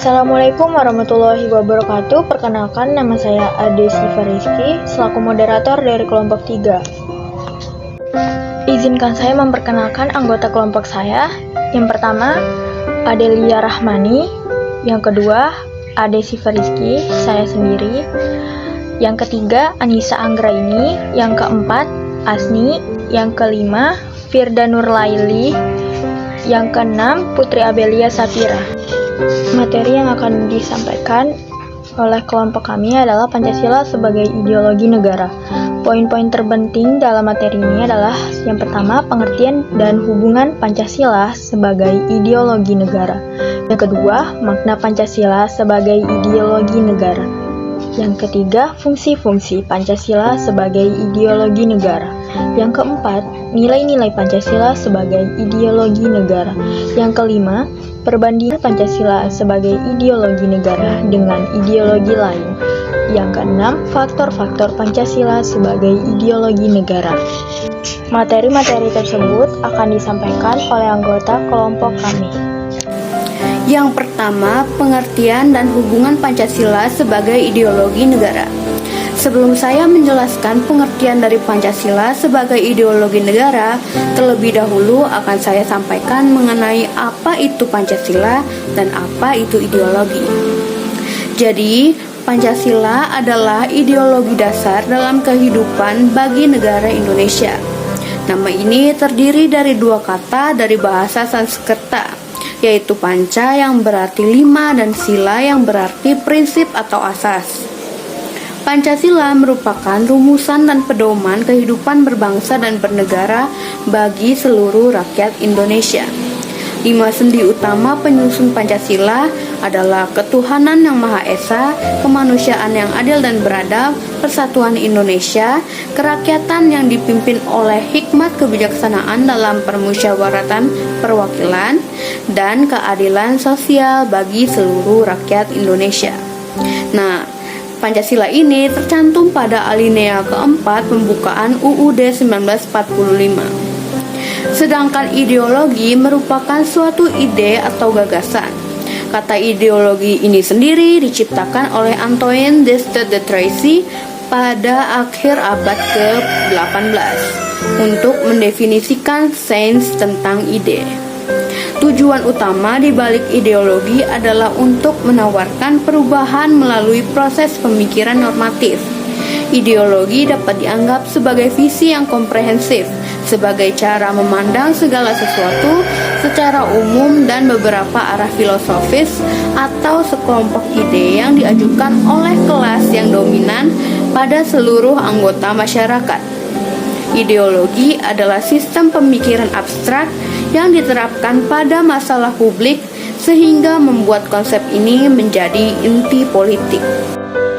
Assalamualaikum warahmatullahi wabarakatuh. Perkenalkan, nama saya Ade Siva Rizky, selaku moderator dari kelompok 3. Izinkan saya memperkenalkan anggota kelompok saya. Yang pertama, Adelia Rahmani. Yang kedua, Ade Siva Rizky, saya sendiri. Yang ketiga, Anissa Anggraini. Yang keempat, Asni. Yang kelima, Firda Nurlaili. Yang keenam, Putri Abelia Sapira. Materi yang akan disampaikan oleh kelompok kami adalah Pancasila sebagai ideologi negara. Poin-poin terpenting dalam materi ini adalah yang pertama, pengertian dan hubungan Pancasila sebagai ideologi negara. Yang kedua, makna Pancasila sebagai ideologi negara. Yang ketiga, fungsi-fungsi Pancasila sebagai ideologi negara. Yang keempat, nilai-nilai Pancasila sebagai ideologi negara. Yang kelima, perbandingan Pancasila sebagai ideologi negara dengan ideologi lain. Yang keenam, faktor-faktor Pancasila sebagai ideologi negara. Materi-materi tersebut akan disampaikan oleh anggota kelompok kami. Yang pertama, pengertian dan hubungan Pancasila sebagai ideologi negara. Sebelum saya menjelaskan pengertian dari Pancasila sebagai ideologi negara, terlebih dahulu akan saya sampaikan mengenai apa itu Pancasila dan apa itu ideologi. Jadi, Pancasila adalah ideologi dasar dalam kehidupan bagi negara Indonesia. Nama ini terdiri dari dua kata dari bahasa Sanskerta, yaitu panca yang berarti lima dan sila yang berarti prinsip atau asas. Pancasila merupakan rumusan dan pedoman kehidupan berbangsa dan bernegara bagi seluruh rakyat Indonesia. 5 sendi utama penyusun Pancasila adalah ketuhanan yang Maha Esa, kemanusiaan yang adil dan beradab, persatuan Indonesia, kerakyatan yang dipimpin oleh hikmat kebijaksanaan dalam permusyawaratan perwakilan, dan keadilan sosial bagi seluruh rakyat Indonesia. Nah, Pancasila ini tercantum pada alinea keempat pembukaan UUD 1945. Sedangkan ideologi merupakan suatu ide atau gagasan. Kata ideologi ini sendiri diciptakan oleh Antoine de Saint-Exupéry pada akhir abad ke-18 untuk mendefinisikan sains tentang ide. Tujuan utama di balik ideologi adalah untuk menawarkan perubahan melalui proses pemikiran normatif. Ideologi dapat dianggap sebagai visi yang komprehensif, sebagai cara memandang segala sesuatu secara umum dan beberapa arah filosofis atau sekelompok ide yang diajukan oleh kelas yang dominan pada seluruh anggota masyarakat. Ideologi adalah sistem pemikiran abstrak yang diterapkan pada masalah publik sehingga membuat konsep ini menjadi inti politik.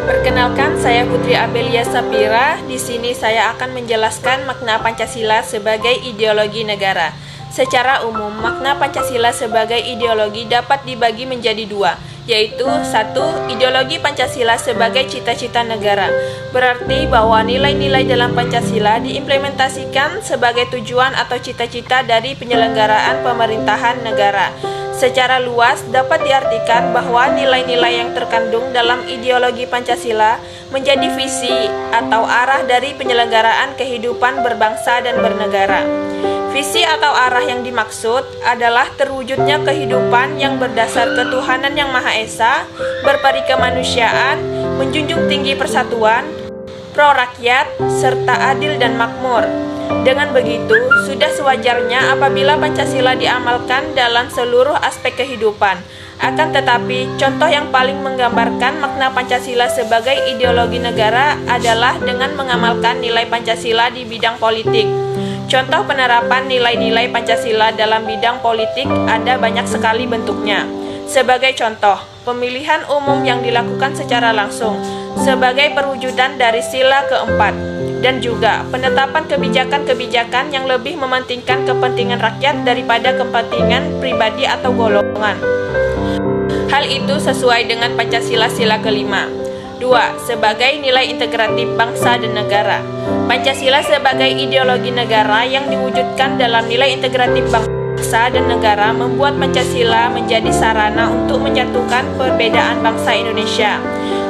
Perkenalkan, saya Putri Abelia Sapira. Di sini saya akan menjelaskan makna Pancasila sebagai ideologi negara. Secara umum, makna Pancasila sebagai ideologi dapat dibagi menjadi dua, yaitu 1. Ideologi Pancasila sebagai cita-cita negara. Berarti bahwa nilai-nilai dalam Pancasila diimplementasikan sebagai tujuan atau cita-cita dari penyelenggaraan pemerintahan negara. Secara luas dapat diartikan bahwa nilai-nilai yang terkandung dalam ideologi Pancasila menjadi visi atau arah dari penyelenggaraan kehidupan berbangsa dan bernegara. Visi atau arah yang dimaksud adalah terwujudnya kehidupan yang berdasar ketuhanan yang Maha Esa, berperi kemanusiaan, menjunjung tinggi persatuan, pro rakyat, serta adil dan makmur. Dengan begitu, sudah sewajarnya apabila Pancasila diamalkan dalam seluruh aspek kehidupan. Akan tetapi, contoh yang paling menggambarkan makna Pancasila sebagai ideologi negara adalah dengan mengamalkan nilai Pancasila di bidang politik. Contoh penerapan nilai-nilai Pancasila dalam bidang politik ada banyak sekali bentuknya. Sebagai contoh, pemilihan umum yang dilakukan secara langsung sebagai perwujudan dari sila keempat, dan juga penetapan kebijakan-kebijakan yang lebih mementingkan kepentingan rakyat daripada kepentingan pribadi atau golongan. Hal itu sesuai dengan Pancasila sila kelima. 2. Sebagai nilai integratif bangsa dan negara. Pancasila sebagai ideologi negara yang diwujudkan dalam nilai integratif bangsa bangsa dan negara membuat Pancasila menjadi sarana untuk menyatukan perbedaan bangsa Indonesia.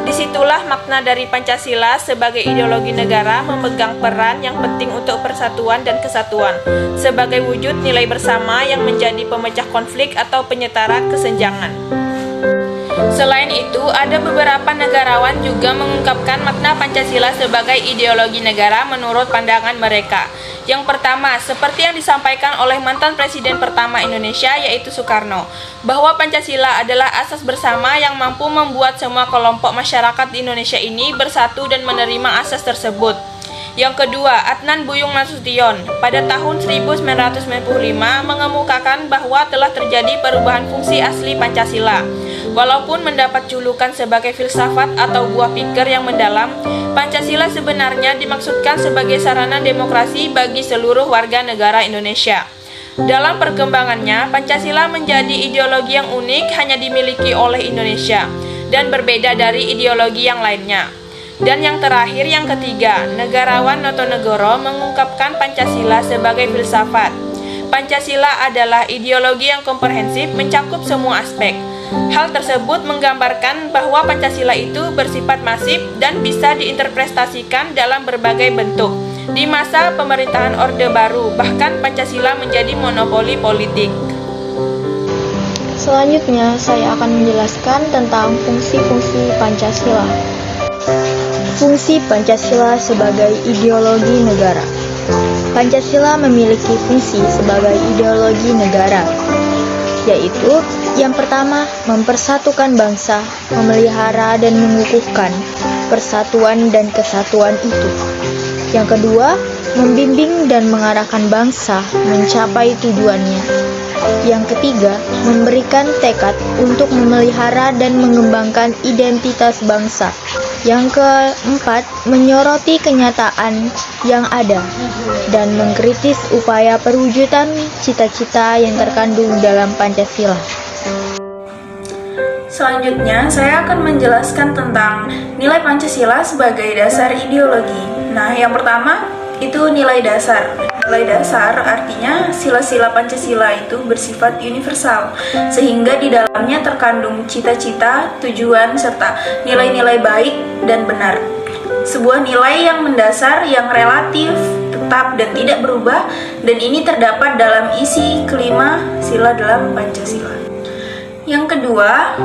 Disitulah makna dari Pancasila sebagai ideologi negara memegang peran yang penting untuk persatuan dan kesatuan, sebagai wujud nilai bersama yang menjadi pemecah konflik atau penyetara kesenjangan. Selain itu, ada beberapa negarawan juga mengungkapkan makna Pancasila sebagai ideologi negara menurut pandangan mereka. Yang pertama, seperti yang disampaikan oleh mantan Presiden pertama Indonesia yaitu Soekarno, bahwa Pancasila adalah asas bersama yang mampu membuat semua kelompok masyarakat di Indonesia ini bersatu dan menerima asas tersebut. Yang kedua, Adnan Buyung Nasution pada tahun 1995 mengemukakan bahwa telah terjadi perubahan fungsi asli Pancasila. Walaupun mendapat julukan sebagai filsafat atau buah pikir yang mendalam, Pancasila sebenarnya dimaksudkan sebagai sarana demokrasi bagi seluruh warga negara Indonesia. Dalam perkembangannya, Pancasila menjadi ideologi yang unik hanya dimiliki oleh Indonesia dan berbeda dari ideologi yang lainnya. Dan yang terakhir, yang ketiga, negarawan Notonegoro mengungkapkan Pancasila sebagai filsafat. Pancasila adalah ideologi yang komprehensif mencakup semua aspek. Hal tersebut menggambarkan bahwa Pancasila itu bersifat masif dan bisa diinterpretasikan dalam berbagai bentuk. Di masa pemerintahan Orde Baru, bahkan Pancasila menjadi monopoli politik. Selanjutnya, saya akan menjelaskan tentang fungsi-fungsi Pancasila. Fungsi Pancasila sebagai ideologi negara. Pancasila memiliki fungsi sebagai ideologi negara, yaitu yang pertama, mempersatukan bangsa, memelihara dan mengukuhkan persatuan dan kesatuan itu. Yang kedua, membimbing dan mengarahkan bangsa mencapai tujuannya. Yang ketiga, memberikan tekad untuk memelihara dan mengembangkan identitas bangsa. Yang keempat, menyoroti kenyataan yang ada dan mengkritis upaya perwujudan cita-cita yang terkandung dalam Pancasila. Selanjutnya, saya akan menjelaskan tentang nilai Pancasila sebagai dasar ideologi. Nah, yang pertama itu nilai dasar. Nilai dasar artinya sila-sila Pancasila itu bersifat universal, sehingga di dalamnya terkandung cita-cita, tujuan, serta nilai-nilai baik dan benar. Sebuah nilai yang mendasar, yang relatif, tetap, dan tidak berubah, dan ini terdapat dalam isi kelima sila dalam Pancasila. Yang kedua,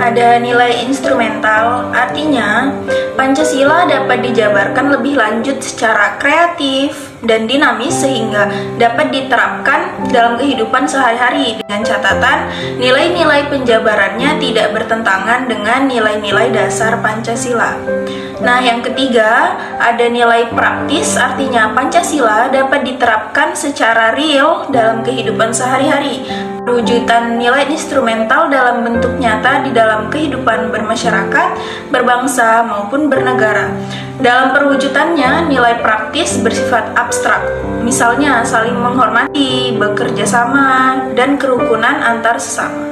ada nilai instrumental, artinya Pancasila dapat dijabarkan lebih lanjut secara kreatif dan dinamis sehingga dapat diterapkan dalam kehidupan sehari-hari dengan catatan nilai-nilai penjabarannya tidak bertentangan dengan nilai-nilai dasar Pancasila. Nah, yang ketiga, ada nilai praktis, artinya Pancasila dapat diterapkan secara real dalam kehidupan sehari-hari. Perwujudan nilai instrumental dalam bentuk nyata di dalam kehidupan bermasyarakat, berbangsa, maupun bernegara. Dalam perwujudannya, nilai praktis bersifat abstrak, misalnya saling menghormati, bekerja sama, dan kerukunan antar sesama.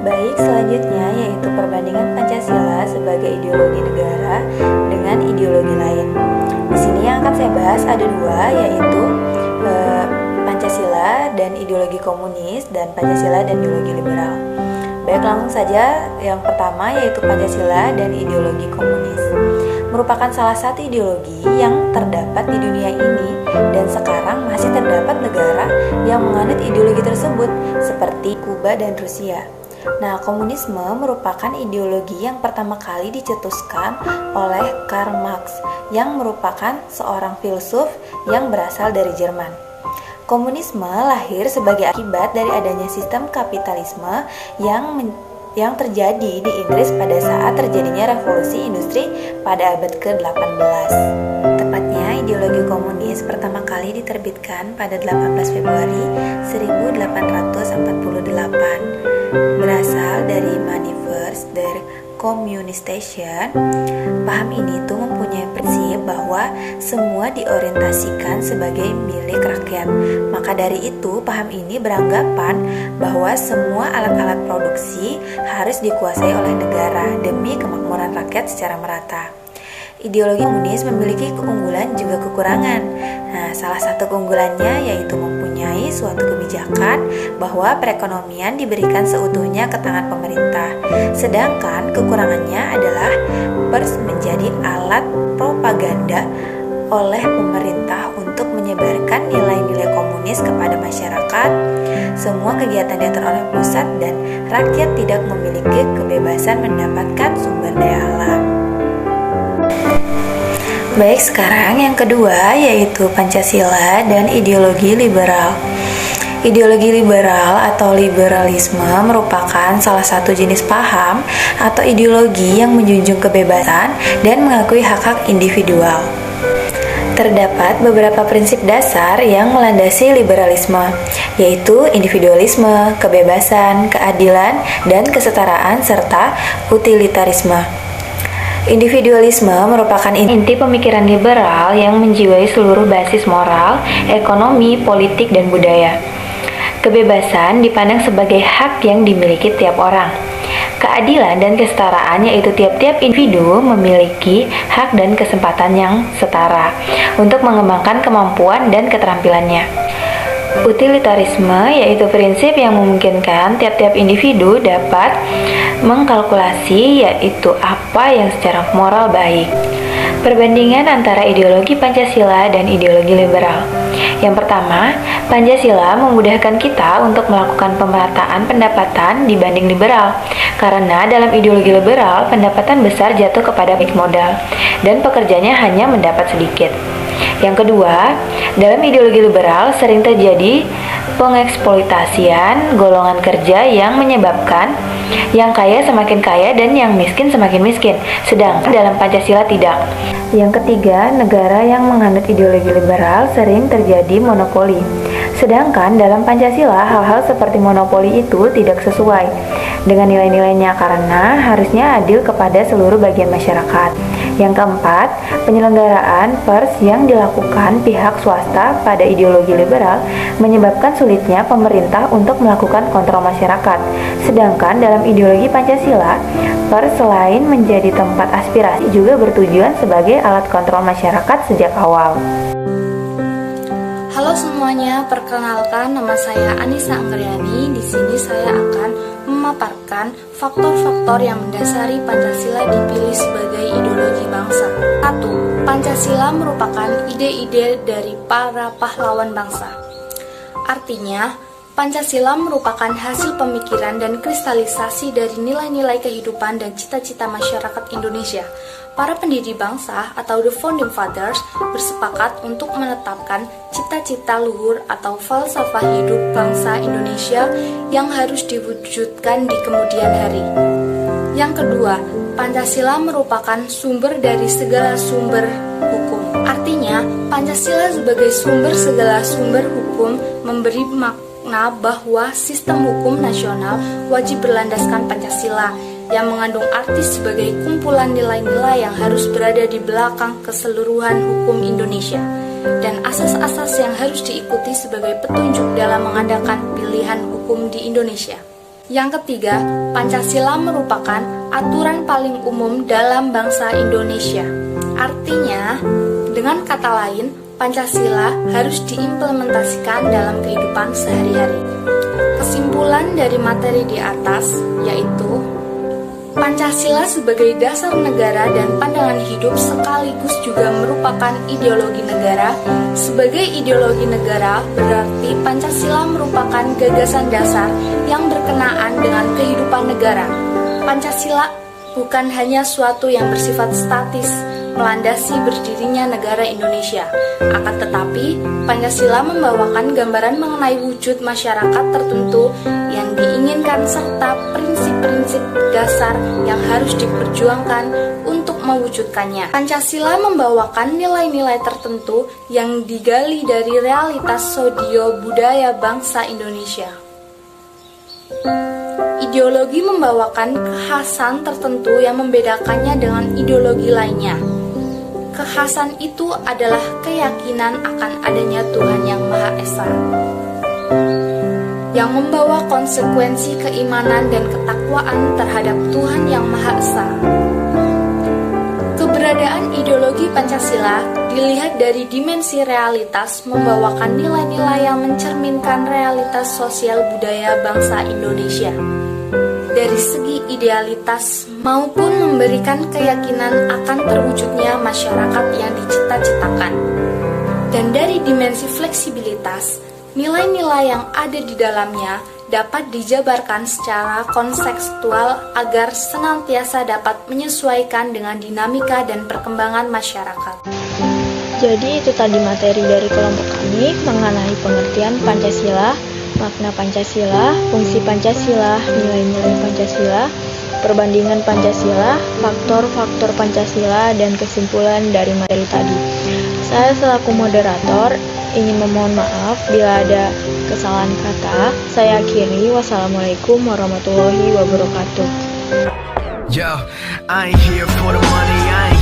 Baik, selanjutnya yaitu perbandingan Pancasila sebagai ideologi negara dengan ideologi lain. Di sini yang akan saya bahas ada dua, yaitu Pancasila dan ideologi komunis dan Pancasila dan ideologi liberal. Baik, langsung saja yang pertama yaitu Pancasila dan ideologi komunis. Merupakan salah satu ideologi yang terdapat di dunia ini dan sekarang masih terdapat negara yang menganut ideologi tersebut seperti Kuba dan Rusia. Nah, komunisme merupakan ideologi yang pertama kali dicetuskan oleh Karl Marx yang merupakan seorang filsuf yang berasal dari Jerman. Komunisme lahir sebagai akibat dari adanya sistem kapitalisme yang terjadi di Inggris pada saat terjadinya revolusi industri pada abad ke-18. Tepatnya, ideologi komunis pertama kali diterbitkan pada 18 Februari 1848. Berasal dari Manifest der Kommunistation. Paham ini tuh mempunyai prinsip bahwa semua diorientasikan sebagai milik rakyat. Maka dari itu, paham ini beranggapan bahwa semua alat-alat produksi harus dikuasai oleh negara demi kemakmuran rakyat secara merata. Ideologi komunis memiliki keunggulan juga kekurangan. Nah, salah satu keunggulannya yaitu mempunyai suatu kebijakan bahwa perekonomian diberikan seutuhnya ke tangan pemerintah. Sedangkan kekurangannya adalah pers menjadi alat propaganda oleh pemerintah untuk menyebarkan nilai-nilai komunis kepada masyarakat. Semua kegiatan diatur oleh pusat dan rakyat tidak memiliki kebebasan mendapatkan sumber daya alam. Baik, sekarang yang kedua yaitu Pancasila dan ideologi liberal. Ideologi liberal atau liberalisme merupakan salah satu jenis paham atau ideologi yang menjunjung kebebasan dan mengakui hak-hak individual. Terdapat beberapa prinsip dasar yang melandasi liberalisme, yaitu individualisme, kebebasan, keadilan, dan kesetaraan, serta utilitarisme. Individualisme merupakan inti pemikiran liberal yang menjiwai seluruh basis moral, ekonomi, politik, dan budaya. Kebebasan dipandang sebagai hak yang dimiliki tiap orang. Keadilan dan kesetaraan yaitu tiap-tiap individu memiliki hak dan kesempatan yang setara untuk mengembangkan kemampuan dan keterampilannya. Utilitarisme yaitu prinsip yang memungkinkan tiap-tiap individu dapat mengkalkulasi yaitu apa yang secara moral baik. Perbandingan antara ideologi Pancasila dan ideologi liberal. Yang pertama, Pancasila memudahkan kita untuk melakukan pemerataan pendapatan dibanding liberal. Karena dalam ideologi liberal, pendapatan besar jatuh kepada pemilik modal dan pekerjanya hanya mendapat sedikit. Yang kedua, dalam ideologi liberal sering terjadi pengeksploitasian golongan kerja yang menyebabkan yang kaya semakin kaya dan yang miskin semakin miskin, sedangkan dalam Pancasila tidak. Yang ketiga, negara yang menganut ideologi liberal sering terjadi monopoli. Sedangkan dalam Pancasila hal-hal seperti monopoli itu tidak sesuai dengan nilai-nilainya karena harusnya adil kepada seluruh bagian masyarakat. Yang keempat, penyelenggaraan pers yang dilakukan pihak swasta pada ideologi liberal menyebabkan sulitnya pemerintah untuk melakukan kontrol masyarakat. Sedangkan dalam ideologi Pancasila, pers selain menjadi tempat aspirasi juga bertujuan sebagai alat kontrol masyarakat sejak awal. Halo semuanya, perkenalkan nama saya Anissa Anggriani. Di sini saya akan memaparkan faktor-faktor yang mendasari Pancasila dipilih sebagai ideologi bangsa. 1. Pancasila merupakan ide-ide dari para pahlawan bangsa. Artinya, Pancasila merupakan hasil pemikiran dan kristalisasi dari nilai-nilai kehidupan dan cita-cita masyarakat Indonesia. Para pendiri bangsa atau The Founding Fathers bersepakat untuk menetapkan cita-cita luhur atau falsafah hidup bangsa Indonesia yang harus diwujudkan di kemudian hari. Yang kedua, Pancasila merupakan sumber dari segala sumber hukum. Artinya, Pancasila sebagai sumber segala sumber hukum memberi makna bahwa sistem hukum nasional wajib berlandaskan Pancasila yang mengandung arti sebagai kumpulan nilai-nilai yang harus berada di belakang keseluruhan hukum Indonesia dan asas-asas yang harus diikuti sebagai petunjuk dalam mengadakan pilihan hukum di Indonesia. Yang ketiga, Pancasila merupakan aturan paling umum dalam bangsa Indonesia. Artinya, dengan kata lain, Pancasila harus diimplementasikan dalam kehidupan sehari-hari. Kesimpulan dari materi di atas yaitu Pancasila sebagai dasar negara dan pandangan hidup sekaligus juga merupakan ideologi negara. Sebagai ideologi negara berarti Pancasila merupakan gagasan dasar yang berkenaan dengan kehidupan negara. Pancasila bukan hanya suatu yang bersifat statis, melandasi berdirinya negara Indonesia. Akan tetapi, Pancasila membawakan gambaran mengenai wujud masyarakat tertentu yang diinginkan serta prinsip-prinsip dasar yang harus diperjuangkan untuk mewujudkannya. Pancasila membawakan nilai-nilai tertentu yang digali dari realitas sodio-budaya bangsa Indonesia. Ideologi membawakan kekhasan tertentu yang membedakannya dengan ideologi lainnya. Kekhasan itu adalah keyakinan akan adanya Tuhan yang Maha Esa, yang membawa konsekuensi keimanan dan ketakwaan terhadap Tuhan yang Maha Esa. Keberadaan Keberadaan ideologi Pancasila dilihat dari dimensi realitas membawakan nilai-nilai yang mencerminkan realitas sosial budaya bangsa Indonesia. Dari segi idealitas maupun memberikan keyakinan akan terwujudnya masyarakat yang dicita-citakan. Dan dari dimensi fleksibilitas, nilai-nilai yang ada di dalamnya dapat dijabarkan secara kontekstual agar senantiasa dapat menyesuaikan dengan dinamika dan perkembangan masyarakat. Jadi itu tadi materi dari kelompok kami mengenai pengertian Pancasila, makna Pancasila, fungsi Pancasila, nilai-nilai Pancasila, perbandingan Pancasila, faktor-faktor Pancasila, dan kesimpulan dari materi tadi. Saya selaku moderator ingin memohon maaf bila ada kesalahan kata. Saya akhiri. Wassalamualaikum warahmatullahi wabarakatuh. Yo, I ain't here for the money, I ain't